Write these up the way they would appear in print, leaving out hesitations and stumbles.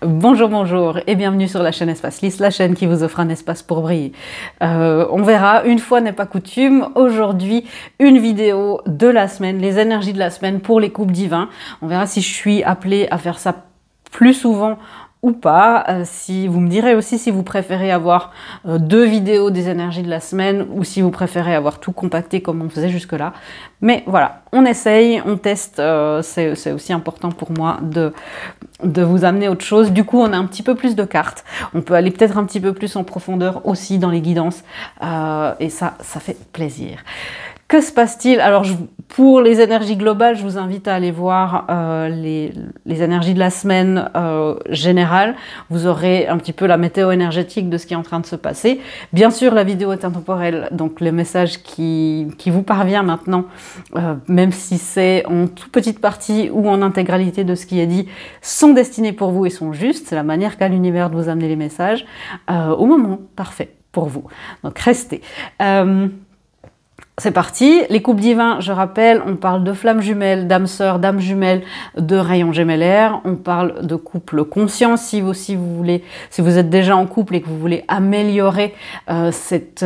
Bonjour, bonjour et bienvenue sur la chaîne Espace Lys, la chaîne qui vous offre un espace pour briller. On verra, une fois n'est pas coutume, aujourd'hui une vidéo de la semaine, les énergies de la semaine pour les couples divins. On verra si je suis appelée à faire ça plus souvent ou pas. Si vous me direz aussi si vous préférez avoir deux vidéos des énergies de la semaine ou si vous préférez avoir tout compacté comme on faisait jusque-là. Mais voilà, on essaye, on teste, c'est aussi important pour moi de vous amener autre chose. Du coup, on a un petit peu plus de cartes. On peut aller peut-être un petit peu plus en profondeur aussi dans les guidances et ça fait plaisir. Que se passe-t-il? Alors, pour les énergies globales, je vous invite à aller voir les énergies de la semaine générale. Vous aurez un petit peu la météo énergétique de ce qui est en train de se passer. Bien sûr, la vidéo est intemporelle, donc le message qui vous parvient maintenant, même si c'est en toute petite partie ou en intégralité de ce qui est dit, sont destinés pour vous et sont justes. C'est la manière qu'a l'univers de vous amener les messages au moment parfait pour vous. Donc, restez. C'est parti, les couples divins, je rappelle, on parle de flammes jumelles, d'âmes sœurs, d'âmes jumelles, de rayons gemellaires, on parle de couple conscient si vous êtes déjà en couple et que vous voulez améliorer cette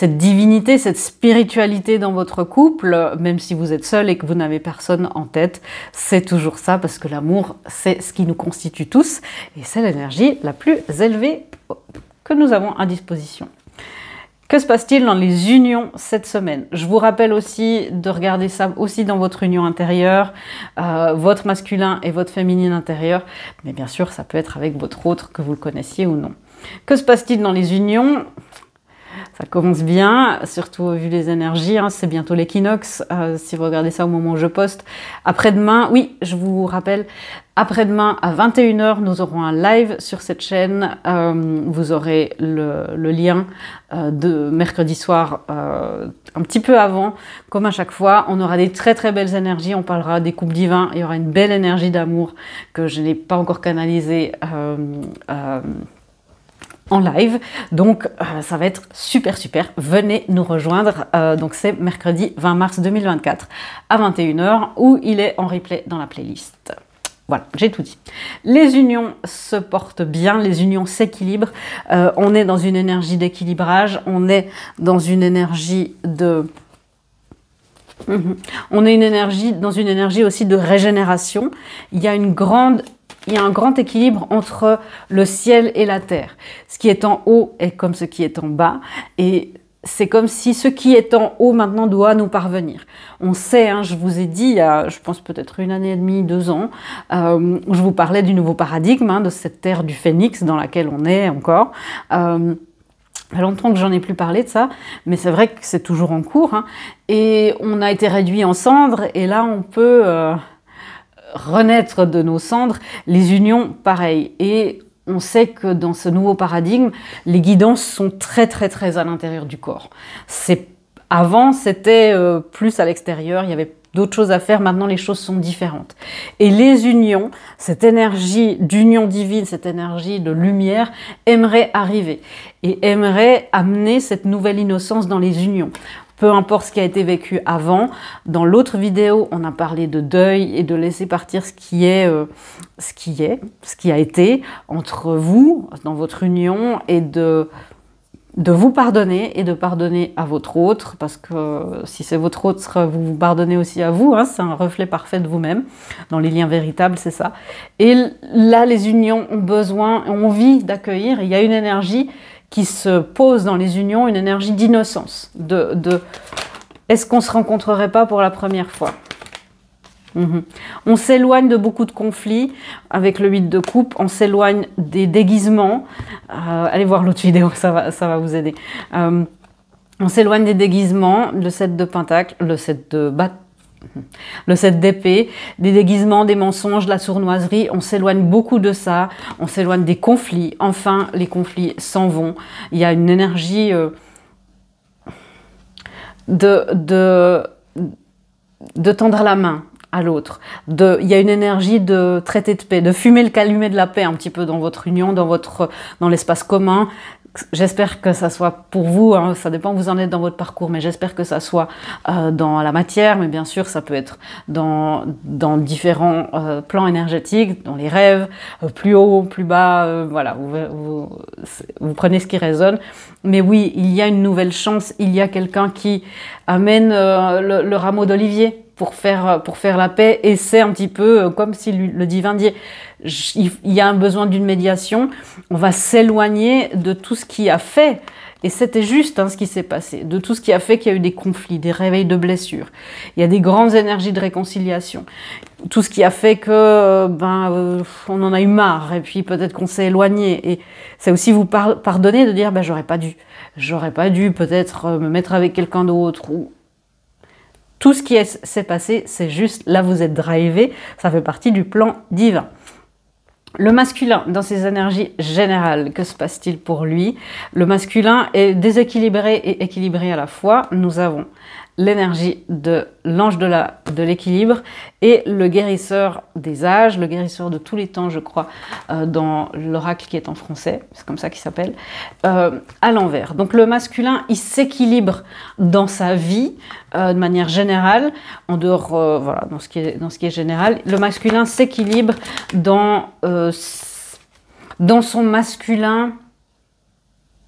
divinité, cette spiritualité dans votre couple, même si vous êtes seul et que vous n'avez personne en tête, c'est toujours ça parce que l'amour, c'est ce qui nous constitue tous et c'est l'énergie la plus élevée que nous avons à disposition. Que se passe-t-il dans les unions cette semaine? Je vous rappelle aussi de regarder ça aussi dans votre union intérieure, votre masculin et votre féminine intérieure, mais bien sûr ça peut être avec votre autre que vous le connaissiez ou non. Que se passe-t-il dans les unions? Ça commence bien, surtout vu les énergies, hein, c'est bientôt l'équinoxe, si vous regardez ça au moment où je poste. Après-demain, oui, je vous rappelle, après-demain à 21 h, nous aurons un live sur cette chaîne. Vous aurez le lien de mercredi soir un petit peu avant. Comme à chaque fois, on aura des très très belles énergies. On parlera des couples divins. Il y aura une belle énergie d'amour que je n'ai pas encore canalisée en live, donc ça va être super, venez nous rejoindre, donc c'est mercredi 20 mars 2024 à 21 h où il est en replay dans la playlist. Voilà, j'ai tout dit. Les unions se portent bien, les unions s'équilibrent, on est dans une énergie d'équilibrage, on est dans une énergie de... On est dans une énergie aussi de régénération, il y a un grand équilibre entre le ciel et la terre. Ce qui est en haut est comme ce qui est en bas. Et c'est comme si ce qui est en haut maintenant doit nous parvenir. On sait, hein, je vous ai dit, il y a, je pense peut-être 1 année et demie, 2 ans, où je vous parlais du nouveau paradigme, hein, de cette terre du phénix dans laquelle on est encore. Ça fait longtemps que j'en ai plus parlé de ça, mais c'est vrai que c'est toujours en cours. Hein, et on a été réduit en cendres et là on peut... renaître de nos cendres, les unions, pareil. Et on sait que dans ce nouveau paradigme, les guidances sont très à l'intérieur du corps. Avant, c'était plus à l'extérieur, il y avait d'autres choses à faire, maintenant les choses sont différentes. Et les unions, cette énergie d'union divine, cette énergie de lumière, aimerait arriver et aimerait amener cette nouvelle innocence dans les unions. Peu importe ce qui a été vécu avant. Dans l'autre vidéo, on a parlé de deuil et de laisser partir ce qui a été entre vous, dans votre union, et de vous pardonner et de pardonner à votre autre, parce que si c'est votre autre, vous vous pardonnez aussi à vous, hein, c'est un reflet parfait de vous-même. Dans les liens véritables, c'est ça. Et là, les unions ont envie d'accueillir, il y a une énergie qui se pose dans les unions, une énergie d'innocence, est-ce qu'on ne se rencontrerait pas pour la première fois? On s'éloigne de beaucoup de conflits avec le 8 de coupe, on s'éloigne des déguisements, allez voir l'autre vidéo, ça va vous aider. On s'éloigne des déguisements, le 7 de pentacle, le 7 d'épée, des déguisements, des mensonges, de la sournoiserie, on s'éloigne beaucoup de ça, on s'éloigne des conflits, enfin les conflits s'en vont, il y a une énergie de tendre la main à l'autre, il y a une énergie de traité de paix, de fumer le calumet de la paix un petit peu dans votre union, dans l'espace commun, j'espère que ça soit pour vous, hein, ça dépend où vous en êtes dans votre parcours, mais j'espère que ça soit dans la matière, mais bien sûr ça peut être dans différents plans énergétiques, dans les rêves, plus haut, plus bas, voilà, vous prenez ce qui résonne. Mais oui, il y a une nouvelle chance, il y a quelqu'un qui amène le rameau d'olivier pour faire la paix, et c'est un petit peu comme si le divin dit il y a un besoin d'une médiation, on va s'éloigner de tout ce qui a fait, et c'était juste ce qui s'est passé, de tout ce qui a fait qu'il y a eu des conflits, des réveils de blessures, il y a des grandes énergies de réconciliation, tout ce qui a fait que on en a eu marre, et puis peut-être qu'on s'est éloigné, et c'est aussi vous pardonner de dire j'aurais pas dû peut-être me mettre avec quelqu'un d'autre, ou tout ce qui s'est passé, c'est juste, là vous êtes drivé, ça fait partie du plan divin. Le masculin, dans ses énergies générales, que se passe-t-il pour lui? Le masculin est déséquilibré et équilibré à la fois. Nous avons l'énergie de l'ange de l'équilibre et le guérisseur des âges, le guérisseur de tous les temps, je crois, dans l'oracle qui est en français, c'est comme ça qu'il s'appelle, à l'envers. Donc le masculin, il s'équilibre dans sa vie de manière générale, en dehors, voilà, dans ce qui est général. Le masculin s'équilibre dans son masculin.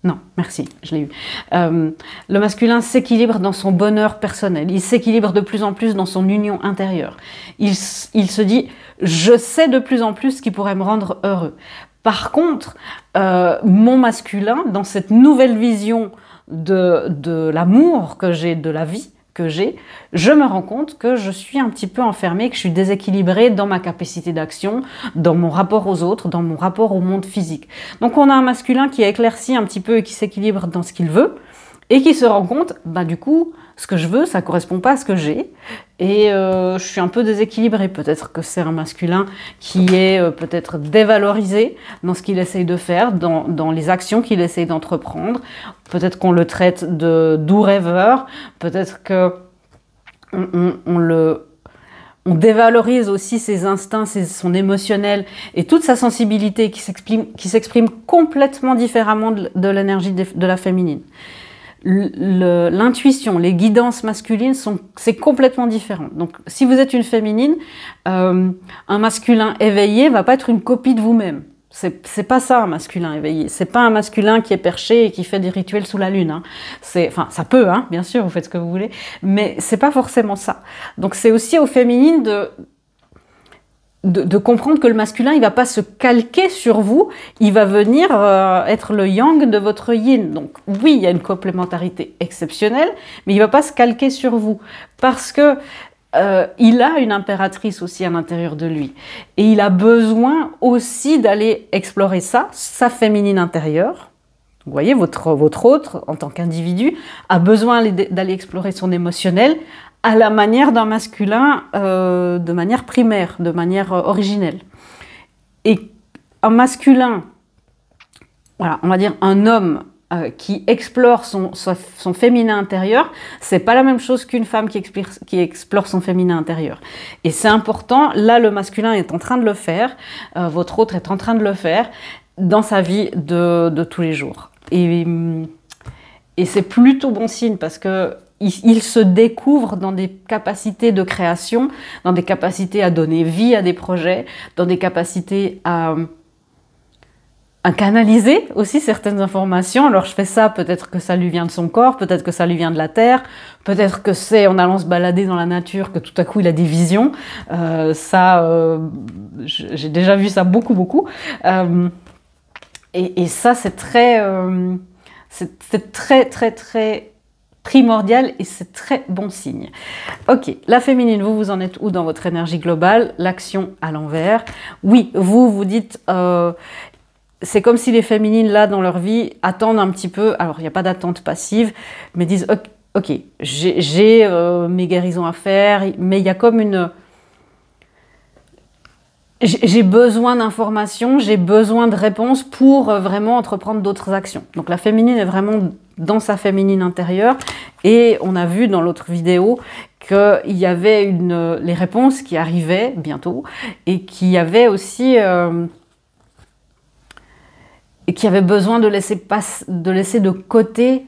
Non, merci, je l'ai eu. Le masculin s'équilibre dans son bonheur personnel. Il s'équilibre de plus en plus dans son union intérieure. Il se dit, je sais de plus en plus ce qui pourrait me rendre heureux. Par contre, mon masculin, dans cette nouvelle vision de l'amour que j'ai, de la vie que j'ai, je me rends compte que je suis un petit peu enfermée, que je suis déséquilibrée dans ma capacité d'action, dans mon rapport aux autres, dans mon rapport au monde physique. Donc on a un masculin qui a éclairci un petit peu et qui s'équilibre dans ce qu'il veut, et qui se rend compte, du coup, ce que je veux, ça correspond pas à ce que j'ai, et je suis un peu déséquilibrée. Peut-être que c'est un masculin qui est peut-être dévalorisé dans ce qu'il essaye de faire, dans les actions qu'il essaye d'entreprendre. Peut-être qu'on le traite de doux rêveur, peut-être que on dévalorise aussi ses instincts, son émotionnel et toute sa sensibilité qui s'exprime complètement différemment de l'énergie de la féminine. L'intuition, les guidances masculines, c'est complètement différent. Donc, si vous êtes une féminine, un masculin éveillé va pas être une copie de vous-même. C'est pas ça, un masculin éveillé. C'est pas un masculin qui est perché et qui fait des rituels sous la lune. Hein. Enfin, ça peut, hein, bien sûr, vous faites ce que vous voulez, mais c'est pas forcément ça. Donc, c'est aussi aux féminines de comprendre que le masculin, il va pas se calquer sur vous, il va venir être le yang de votre yin. Donc oui, il y a une complémentarité exceptionnelle, mais il va pas se calquer sur vous, parce que il a une impératrice aussi à l'intérieur de lui. Et il a besoin aussi d'aller explorer ça, sa féminine intérieure. Vous voyez, votre autre, en tant qu'individu, a besoin d'aller explorer son émotionnel, à la manière d'un masculin, de manière primaire, de manière originelle. Et un masculin, voilà, on va dire un homme qui explore son féminin intérieur, c'est pas la même chose qu'une femme qui explore son féminin intérieur. Et c'est important, là le masculin est en train de le faire, votre autre est en train de le faire dans sa vie de tous les jours. Et c'est plutôt bon signe, parce que il se découvre dans des capacités de création, dans des capacités à donner vie à des projets, dans des capacités à canaliser aussi certaines informations. Alors je fais ça, peut-être que ça lui vient de son corps, peut-être que ça lui vient de la terre, peut-être que c'est en allant se balader dans la nature que tout à coup il a des visions. J'ai déjà vu ça beaucoup. Et ça c'est très primordial, et c'est très bon signe. Ok, la féminine, vous en êtes où dans votre énergie globale? L'action à l'envers. Oui, vous dites, c'est comme si les féminines, là, dans leur vie, attendent un petit peu, alors il n'y a pas d'attente passive, mais disent, ok, j'ai mes guérisons à faire, mais il y a comme une... J'ai besoin d'informations, j'ai besoin de réponses pour vraiment entreprendre d'autres actions. Donc la féminine est vraiment dans sa féminine intérieure, et on a vu dans l'autre vidéo qu'il y avait les réponses qui arrivaient bientôt, et qu'il y avait aussi et qui avait besoin de laisser de côté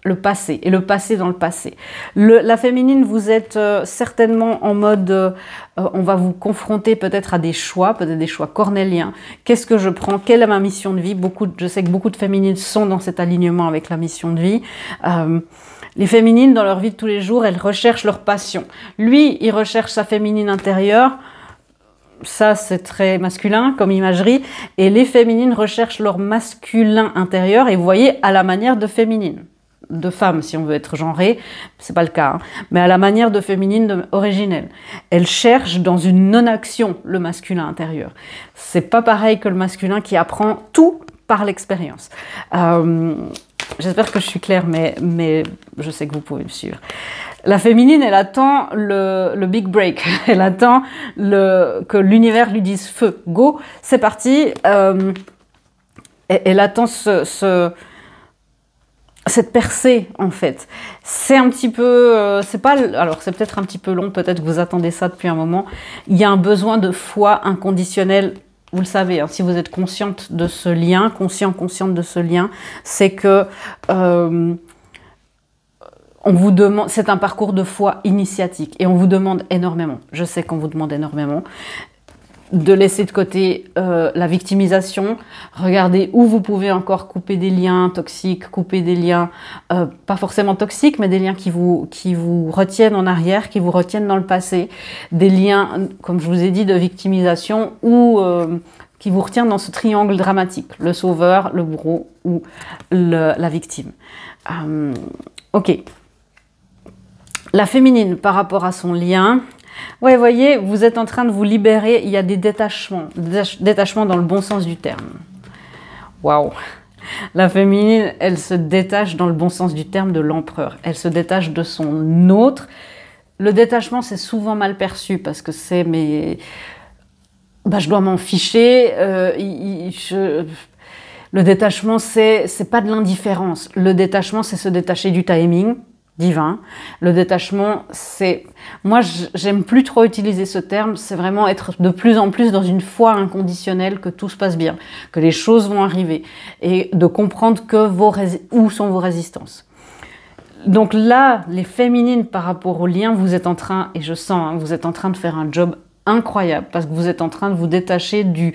le passé, et le passé dans le passé. La féminine, vous êtes certainement en mode, on va vous confronter peut-être à des choix, peut-être des choix cornéliens. Qu'est-ce que je prends? Quelle est ma mission de vie? Je sais que beaucoup de féminines sont dans cet alignement avec la mission de vie. Les féminines, dans leur vie de tous les jours, elles recherchent leur passion. Lui, il recherche sa féminine intérieure. Ça, c'est très masculin comme imagerie. Et les féminines recherchent leur masculin intérieur, et vous voyez, à la manière de féminine. De femme, si on veut être genré, c'est pas le cas, hein, mais à la manière de féminine originelle. Elle cherche dans une non-action le masculin intérieur. C'est pas pareil que le masculin qui apprend tout par l'expérience. J'espère que je suis claire, mais je sais que vous pouvez me suivre. La féminine, elle attend le big break. Elle attend que l'univers lui dise feu, go, c'est parti. Elle attend cette percée, en fait. C'est un petit peu, alors c'est peut-être un petit peu long, peut-être que vous attendez ça depuis un moment. Il y a un besoin de foi inconditionnelle. Vous le savez, hein, si vous êtes consciente de ce lien, consciente de ce lien, c'est que on vous demande, c'est un parcours de foi initiatique et on vous demande énormément. Je sais qu'on vous demande énormément de laisser de côté la victimisation. Regardez où vous pouvez encore couper des liens toxiques, couper des liens pas forcément toxiques, mais des liens qui vous retiennent en arrière, qui vous retiennent dans le passé, des liens, comme je vous ai dit, de victimisation ou qui vous retiennent dans ce triangle dramatique, le sauveur, le bourreau ou la victime. Ok. La féminine par rapport à son lien. Ouais, voyez, vous êtes en train de vous libérer, il y a des détachements dans le bon sens du terme. Waouh! La féminine, elle se détache dans le bon sens du terme de l'empereur. Elle se détache de son autre. Le détachement, c'est souvent mal perçu parce que c'est, mais je dois m'en ficher. Le détachement, c'est pas de l'indifférence. Le détachement, c'est se détacher du timing divin. Le détachement, c'est... Moi, j'aime plus trop utiliser ce terme. C'est vraiment être de plus en plus dans une foi inconditionnelle que tout se passe bien, que les choses vont arriver et de comprendre que où sont vos résistances. Donc là, les féminines par rapport au lien, vous êtes en train, et je sens, hein, vous êtes en train de faire un job incroyable parce que vous êtes en train de vous détacher du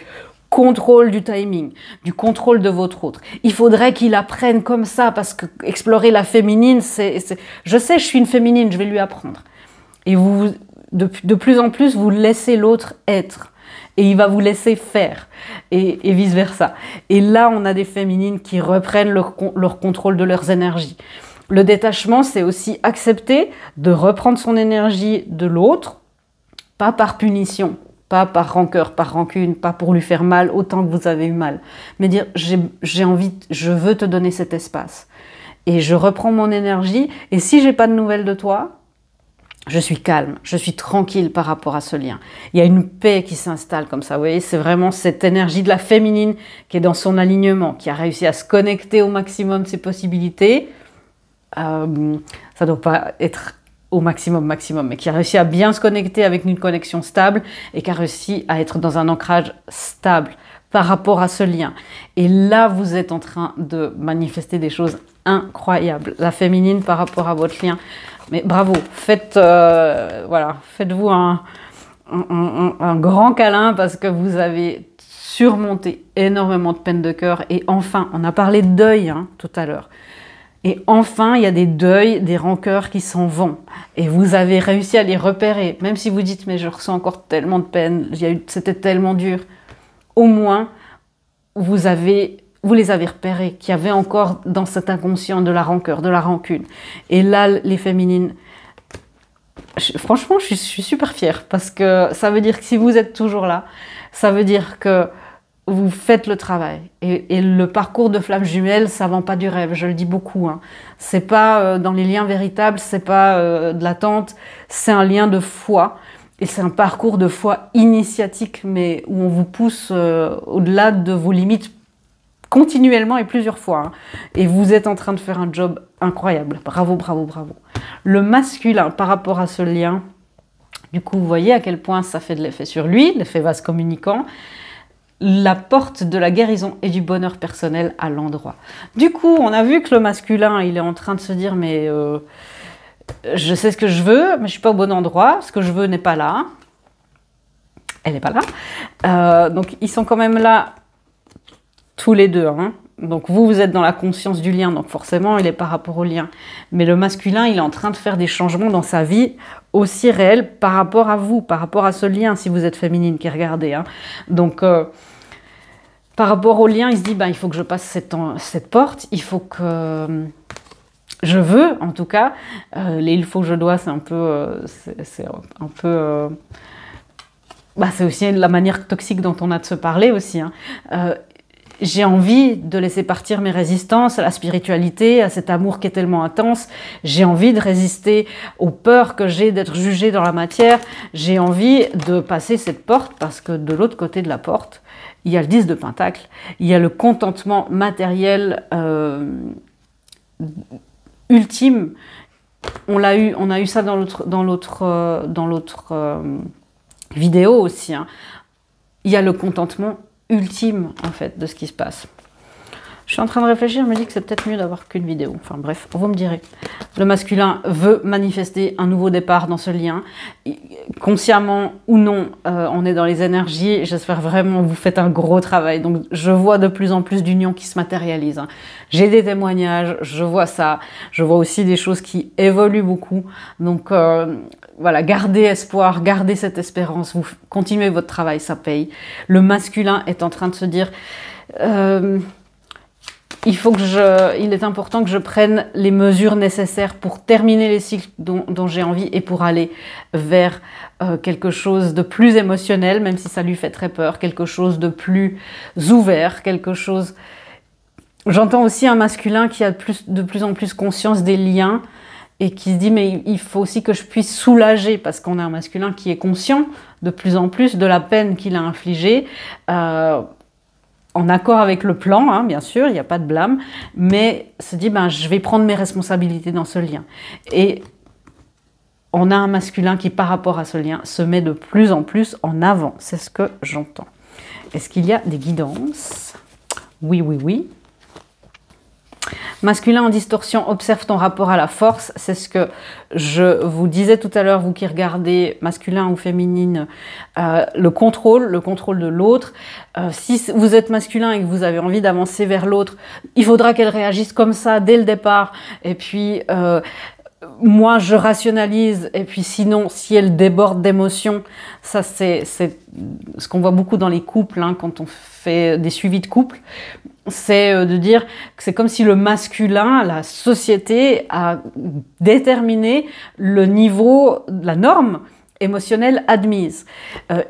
contrôle du timing, du contrôle de votre autre. Il faudrait qu'il apprenne comme ça parce que explorer la féminine, je sais, je suis une féminine, je vais lui apprendre. Et vous, de plus en plus, vous laissez l'autre être. Et il va vous laisser faire. Et vice-versa. Et là, on a des féminines qui reprennent leur contrôle de leurs énergies. Le détachement, c'est aussi accepter de reprendre son énergie de l'autre, pas par punition, pas par rancœur, par rancune, pas pour lui faire mal autant que vous avez eu mal. Mais dire, j'ai envie, je veux te donner cet espace. Et je reprends mon énergie. Et si j'ai pas de nouvelles de toi, je suis calme, je suis tranquille par rapport à ce lien. Il y a une paix qui s'installe comme ça. Vous voyez, c'est vraiment cette énergie de la féminine qui est dans son alignement, qui a réussi à se connecter au maximum de ses possibilités. Ça ne doit pas être au maximum, mais qui a réussi à bien se connecter avec une connexion stable et qui a réussi à être dans un ancrage stable par rapport à ce lien. Et là, vous êtes en train de manifester des choses incroyables. La féminine par rapport à votre lien. Mais bravo, faites-vous un grand câlin parce que vous avez surmonté énormément de peine de cœur. Et enfin, on a parlé de deuil tout à l'heure. Et enfin, il y a des deuils, des rancœurs qui s'en vont. Et vous avez réussi à les repérer. Même si vous dites, mais je ressens encore tellement de peine, c'était tellement dur. Au moins, vous les avez repérés, qu'il y avait encore dans cet inconscient de la rancœur, de la rancune. Et là, les féminines, franchement, je suis super fière. Parce que ça veut dire que si vous êtes toujours là, ça veut dire que vous faites le travail. Et le parcours de flamme jumelle, ça vend pas du rêve, je le dis beaucoup. C'est pas dans les liens véritables, c'est pas de l'attente, c'est un lien de foi. Et c'est un parcours de foi initiatique, mais où on vous pousse au-delà de vos limites continuellement et plusieurs fois. Et vous êtes en train de faire un job incroyable. Bravo, bravo, bravo. Le masculin, par rapport à ce lien, du coup, vous voyez à quel point ça fait de l'effet sur lui, l'effet vase communicant. la porte de la guérison et du bonheur personnel à l'endroit. Du coup, on a vu que le masculin, il est en train de se dire, mais je sais ce que je veux, mais je ne suis pas au bon endroit, ce que je veux n'est pas là. Elle n'est pas là. Donc, ils sont quand même là, tous les deux. Hein. Donc, vous êtes dans la conscience du lien, donc forcément, il est par rapport au lien. Mais le masculin, il est en train de faire des changements dans sa vie aussi réels par rapport à vous, par rapport à ce lien, si vous êtes féminine qui regardez. Hein. Donc, par rapport au lien, il se dit, il faut que je passe cette porte, il faut que... je veux, en tout cas. Les il faut que je dois, c'est un peu... c'est aussi la manière toxique dont on a de se parler aussi. Hein. J'ai envie de laisser partir mes résistances à la spiritualité, à cet amour qui est tellement intense. J'ai envie de résister aux peurs que j'ai d'être jugée dans la matière. J'ai envie de passer cette porte parce que de l'autre côté de la porte, il y a le 10 de Pentacle, il y a le contentement matériel ultime. On a eu ça dans l'autre vidéo aussi. Hein. Il y a le contentement ultime en fait de ce qui se passe. Je suis en train de réfléchir, je me dis que c'est peut-être mieux d'avoir qu'une vidéo. Enfin bref, vous me direz. Le masculin veut manifester un nouveau départ dans ce lien. Consciemment ou non, on est dans les énergies. J'espère vraiment que vous faites un gros travail. Donc je vois de plus en plus d'unions qui se matérialisent. Hein. J'ai des témoignages, je vois ça. Je vois aussi des choses qui évoluent beaucoup. Donc voilà, gardez espoir, gardez cette espérance. Vous continuez votre travail, ça paye. Le masculin est en train de se dire... il est important que je prenne les mesures nécessaires pour terminer les cycles dont j'ai envie et pour aller vers quelque chose de plus émotionnel, même si ça lui fait très peur, quelque chose de plus ouvert, quelque chose... J'entends aussi un masculin qui a de plus en plus conscience des liens et qui se dit mais il faut aussi que je puisse soulager, parce qu'on a un masculin qui est conscient de plus en plus de la peine qu'il a infligée, en accord avec le plan, hein, bien sûr, il n'y a pas de blâme, mais se dit, je vais prendre mes responsabilités dans ce lien. Et on a un masculin qui, par rapport à ce lien, se met de plus en plus en avant. C'est ce que j'entends. Est-ce qu'il y a des guidances? Oui, oui, oui. Masculin en distorsion, observe ton rapport à la force. C'est ce que je vous disais tout à l'heure, vous qui regardez masculin ou féminine, le contrôle de l'autre. Si vous êtes masculin et que vous avez envie d'avancer vers l'autre, il faudra qu'elle réagisse comme ça dès le départ. Et puis, moi, je rationalise. Et puis sinon, si elle déborde d'émotions, ça c'est ce qu'on voit beaucoup dans les couples, hein, quand on fait des suivis de couple. C'est de dire que c'est comme si le masculin, la société, a déterminé le niveau, la norme émotionnelle admise.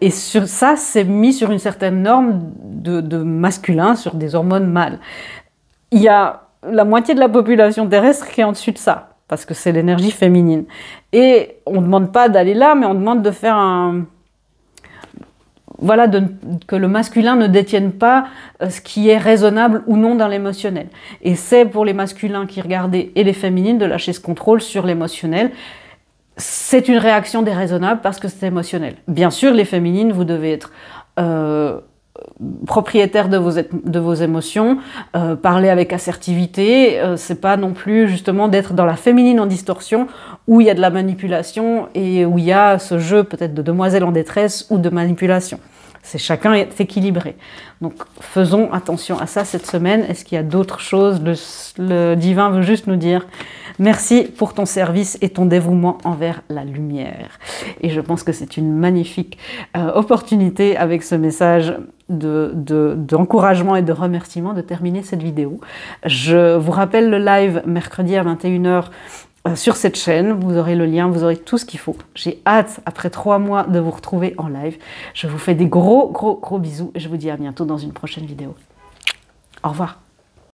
Et sur ça, c'est mis sur une certaine norme de masculin, sur des hormones mâles. Il y a la moitié de la population terrestre qui est en dessus de ça, parce que c'est l'énergie féminine. Et on ne demande pas d'aller là, mais on demande de faire un... Voilà, que le masculin ne détienne pas ce qui est raisonnable ou non dans l'émotionnel. Et c'est pour les masculins qui regardaient et les féminines de lâcher ce contrôle sur l'émotionnel. C'est une réaction déraisonnable parce que c'est émotionnel. Bien sûr, les féminines, vous devez être propriétaire de vos émotions, parler avec assertivité. C'est pas non plus justement d'être dans la féminine en distorsion où il y a de la manipulation et où il y a ce jeu peut-être de demoiselle en détresse ou de manipulation. C'est chacun est équilibré. Donc faisons attention à ça cette semaine. Est-ce qu'il y a d'autres choses? Le divin veut juste nous dire merci pour ton service et ton dévouement envers la lumière. Et je pense que c'est une magnifique opportunité avec ce message d'encouragement et de remerciement de terminer cette vidéo. Je vous rappelle le live mercredi à 21 h sur cette chaîne. Vous aurez le lien, vous aurez tout ce qu'il faut. J'ai hâte, après 3 mois, de vous retrouver en live. Je vous fais des gros bisous et je vous dis à bientôt dans une prochaine vidéo. Au revoir.